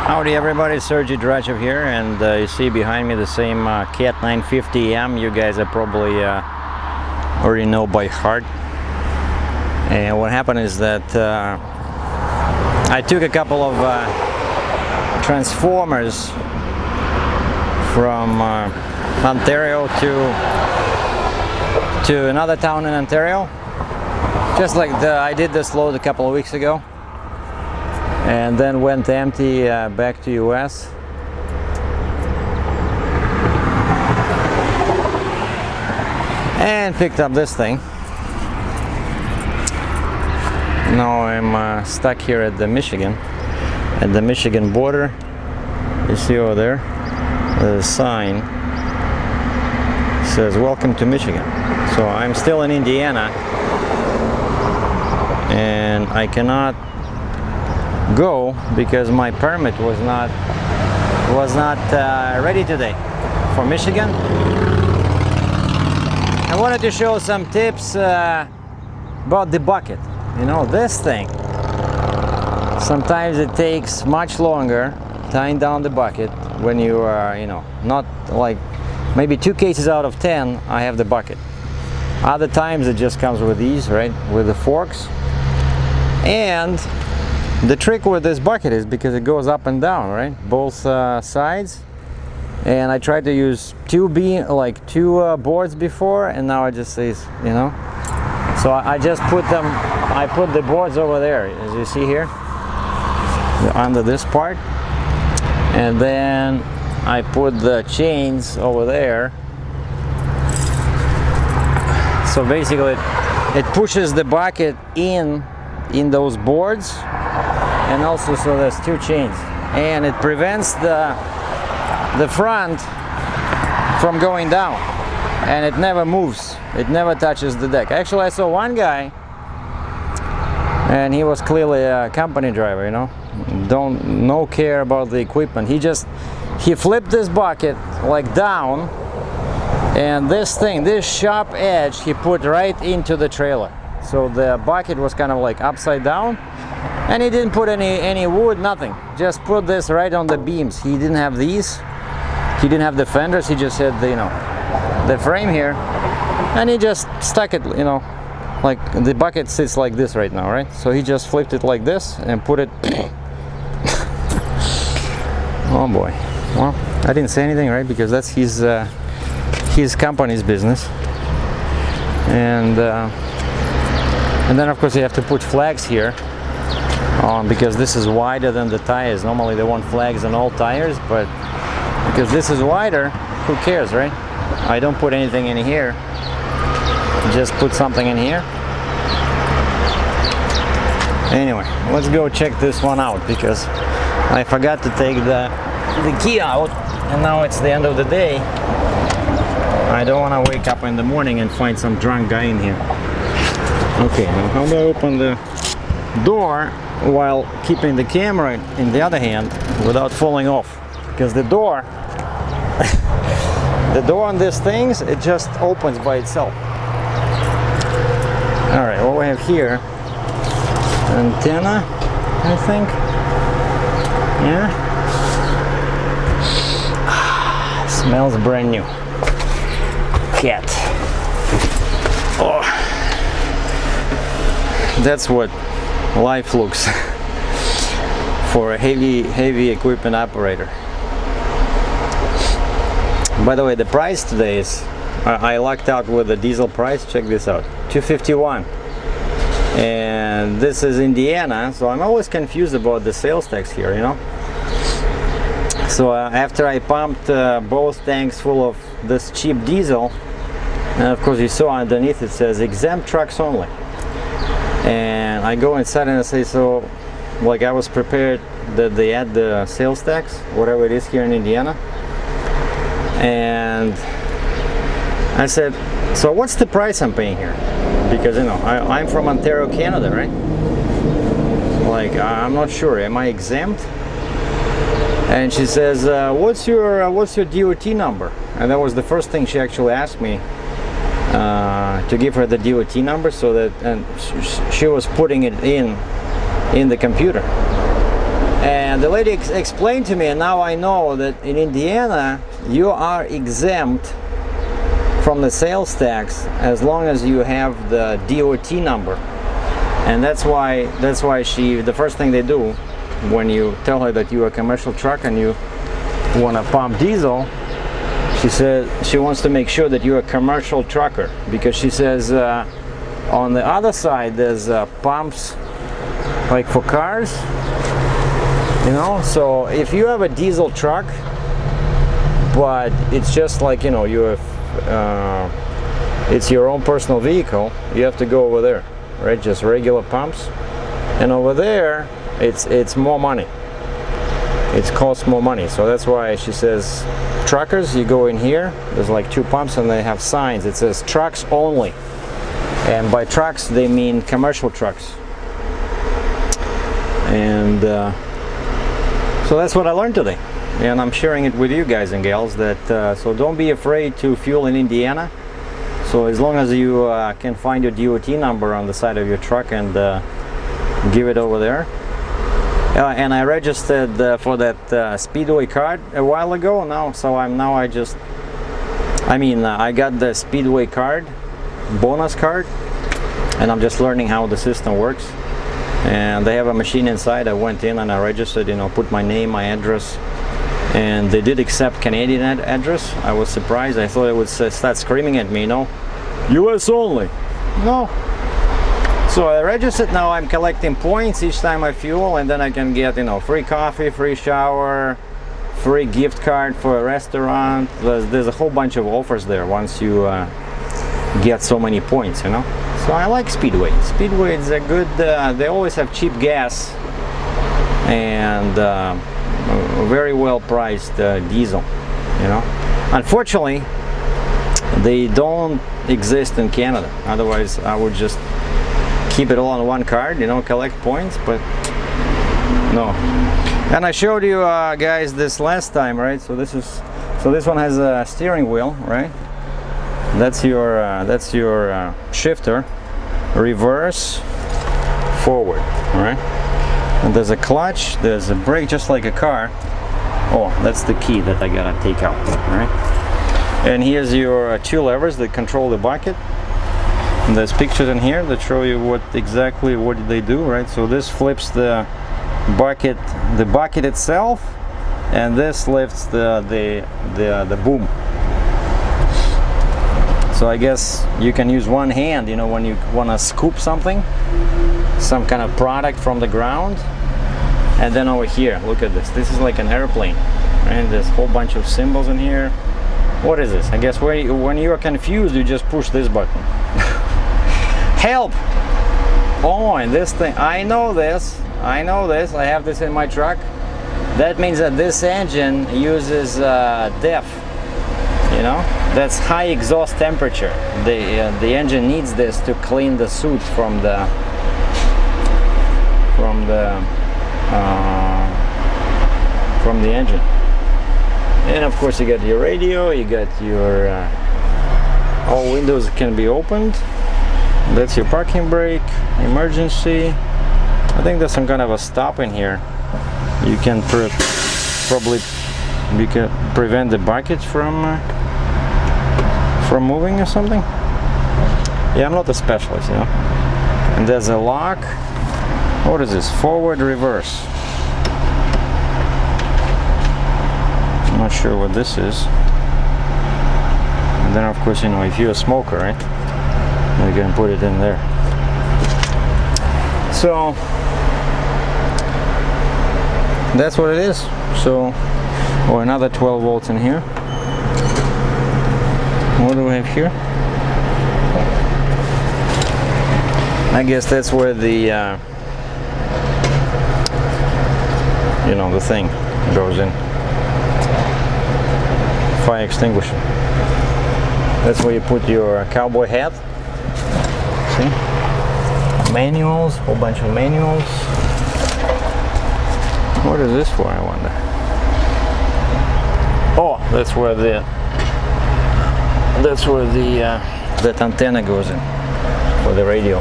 Howdy everybody, SERGEI DRATCHEV here, and you see behind me the same Cat 950M. You guys are probably already know by heart. And what happened is that I took a couple of transformers from Ontario to another town in Ontario, just like I did this load a couple of weeks ago, and then went empty back to US. And picked up this thing. Now I'm stuck here at the Michigan border. You see over there, the sign says "Welcome to Michigan." So I'm still in Indiana, and I cannot go because my permit was not ready today for Michigan. I wanted to show some tips about the bucket. You know, this thing, sometimes it takes much longer tying down the bucket when you are, you know, not like maybe 2 cases out of 10 I have the bucket. Other times it just comes with these, right, with the forks. And the trick with this bucket is because it goes up and down, right, both sides. And I tried to use two boards before, and now I just say, you know, so I just put the boards over there, as you see here, under this part, and then I put the chains over there. So basically it pushes the bucket in those boards, and also so there's 2 chains, and it prevents the front from going down, and it never moves, it never touches the deck. Actually, I saw one guy, and he was clearly a company driver, you know, no care about the equipment. He flipped this bucket like down, and this sharp edge he put right into the trailer. So the bucket was kind of like upside down, and he didn't put any wood, nothing. Just put this right on the beams. He didn't have these. He didn't have the fenders. He just had the, you know, the frame here, and he just stuck it, you know, like the bucket sits like this right now, right? So he just flipped it like this and put it. Oh boy. Well, I didn't say anything, right? Because that's his company's business. And then of course you have to put flags here on, because this is wider than the tires. Normally they want flags on all tires, but because this is wider, who cares, right? I don't put anything in here, just put something in here. Anyway, let's go check this one out, because I forgot to take the key out, and now it's the end of the day. I don't want to wake up in the morning and find some drunk guy in here. Okay, now how do I open the door while keeping the camera in the other hand without falling off? Because the door on these things, it just opens by itself. All right, what we have here, antenna, I think. Yeah. Smells brand new. Cat. Oh, that's what life looks for a heavy equipment operator. By the way, the price today is, I lucked out with the diesel price. Check this out, $251, and this is Indiana, so I'm always confused about the sales tax here, you know. So after I pumped both tanks full of this cheap diesel, and of course you saw underneath it says exempt trucks only, and I go inside and I say, so like I was prepared that they add the sales tax, whatever it is here in Indiana. And I said, so what's the price I'm paying here? Because, you know, I'm from Ontario, Canada, right? Like, I'm not sure, am I exempt? And she says, what's your DOT number? And that was the first thing she actually asked me, to give her the DOT number, so that, and she was putting it in the computer. And the lady explained to me, and now I know that in Indiana you are exempt from the sales tax as long as you have the DOT number. And that's why the first thing they do when you tell her that you're a commercial truck and you want to pump diesel, she said she wants to make sure that you're a commercial trucker, because she says on the other side there's pumps like for cars, you know. So if you have a diesel truck but it's just like, you know, it's your own personal vehicle, you have to go over there, right? Just regular pumps, and over there it's more money. It costs more money. So that's why she says truckers, you go in here, there's like 2 pumps and they have signs. It says trucks only, and by trucks they mean commercial trucks. And so that's what I learned today, and I'm sharing it with you guys and gals, that so don't be afraid to fuel in Indiana. So as long as you can find your DOT number on the side of your truck and give it over there. And I registered for that Speedway card a while ago now, so I got the Speedway card, bonus card, and I'm just learning how the system works. And they have a machine inside. I went in and I registered, you know, put my name, my address, and they did accept Canadian address. I was surprised. I thought it would start screaming at me, you know, US only. No. So I registered. Now I'm collecting points each time I fuel, and then I can get, you know, free coffee, free shower, free gift card for a restaurant. There's a whole bunch of offers there once you get so many points, you know. So I like Speedway. Speedway is a good, they always have cheap gas and very well priced diesel, you know. Unfortunately, they don't exist in Canada. Otherwise I would just keep it all on one card, you know, collect points, but no. And I showed you guys this last time, right? So this one has a steering wheel, right? That's your shifter, reverse, forward, right? And there's a clutch, there's a brake, just like a car. Oh, that's the key that I gotta take out, right? And here's your 2 levers that control the bucket. And there's pictures in here that show you what they do, right? So this flips the bucket itself, and this lifts the boom. So I guess you can use one hand, you know, when you want to scoop something, some kind of product from the ground. And then over here, look at this. This is like an airplane, right? There's a whole bunch of symbols in here. What is this? I guess when you are confused, you just push this button. Help! Oh, and this thing, I know this, I have this in my truck. That means that this engine uses DEF, you know, that's high exhaust temperature. The engine needs this to clean the soot from the engine. And of course you got your radio, you got your all windows can be opened. That's your parking brake, emergency. I think there's some kind of a stop in here. You can probably prevent the bucket from moving or something. Yeah, I'm not a specialist, you know. And there's a lock. What is this? Forward, reverse. I'm not sure what this is. And then of course, you know, if you're a smoker, right, you can put it in there. So that's what it is. So, oh, another 12 volts in here. What do we have here? I guess that's where the you know, the thing goes in. Fire extinguisher. That's where you put your cowboy hat. See? Manuals, whole bunch of manuals. What is this for, I wonder? Oh, that's where that antenna goes in for the radio.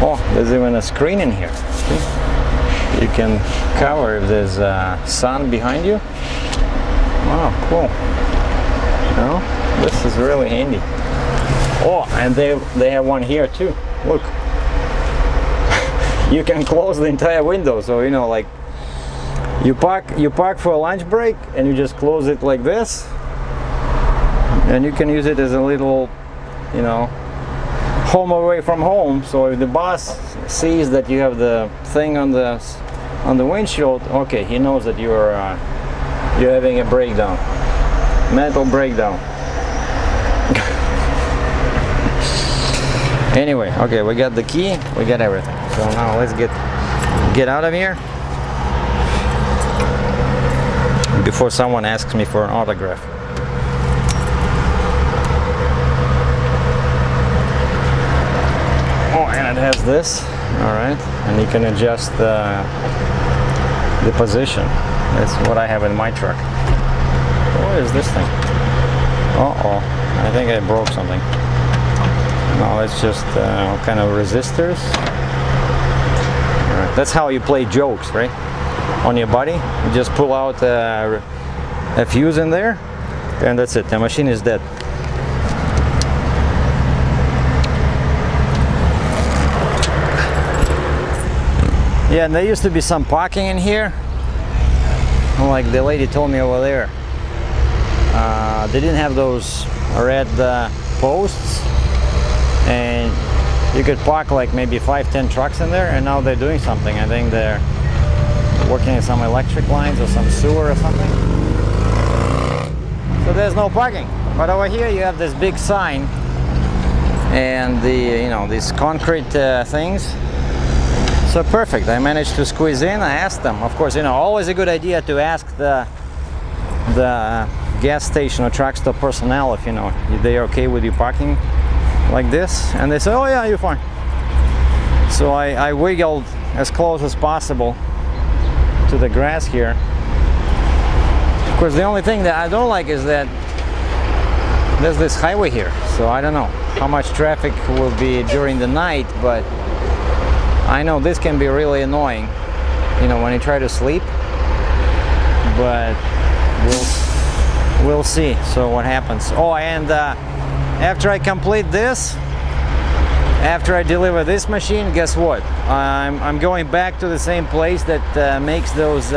Oh, there's even a screen in here. See? you can cover if there's sun behind you. Wow, cool. No, this is really handy. Oh, and they have one here too. Look, you can close the entire window. So you know, like you park for a lunch break, and you just close it like this, and you can use it as a little, you know, home away from home. So if the boss sees that you have the thing on the windshield, okay, he knows that you're having a breakdown, mental breakdown. Anyway, okay, we got the key, we got everything. So now let's get out of here before someone asks me for an autograph. Oh, and it has this. All right, and you can adjust the position. That's what I have in my truck. What is this thing? Uh-oh, I think I broke something. No, it's just all kind of resistors. All right. That's how you play jokes, right? On your body, you just pull out a fuse in there, and that's it. The machine is dead. Yeah, and there used to be some parking in here. Like the lady told me over there. They didn't have those red posts, and you could park like maybe 5-10 trucks in there, and now they're doing something. I think they're working on some electric lines or some sewer or something. So there's no parking. But over here you have this big sign and these concrete things. So perfect. I managed to squeeze in. I asked them, of course, always a good idea to ask the gas station or truck stop personnel if they're okay with you parking like this, and they say, oh yeah, you're fine. So I wiggled as close as possible to the grass here. Of course, the only thing that I don't like is that there's this highway here, so I don't know how much traffic will be during the night, but I know this can be really annoying, when you try to sleep, but we'll see. So what happens? Oh, and after I complete this, after I deliver this machine, guess what? I'm going back to the same place that makes those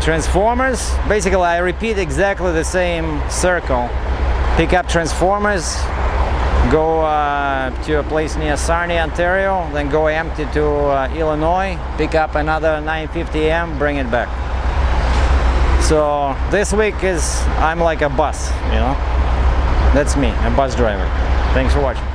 transformers. Basically, I repeat exactly the same circle. Pick up transformers, go to a place near Sarnia, Ontario, then go empty to Illinois, pick up another 950 M, bring it back. So this week I'm like a bus, That's me, a bus driver. Thanks for watching.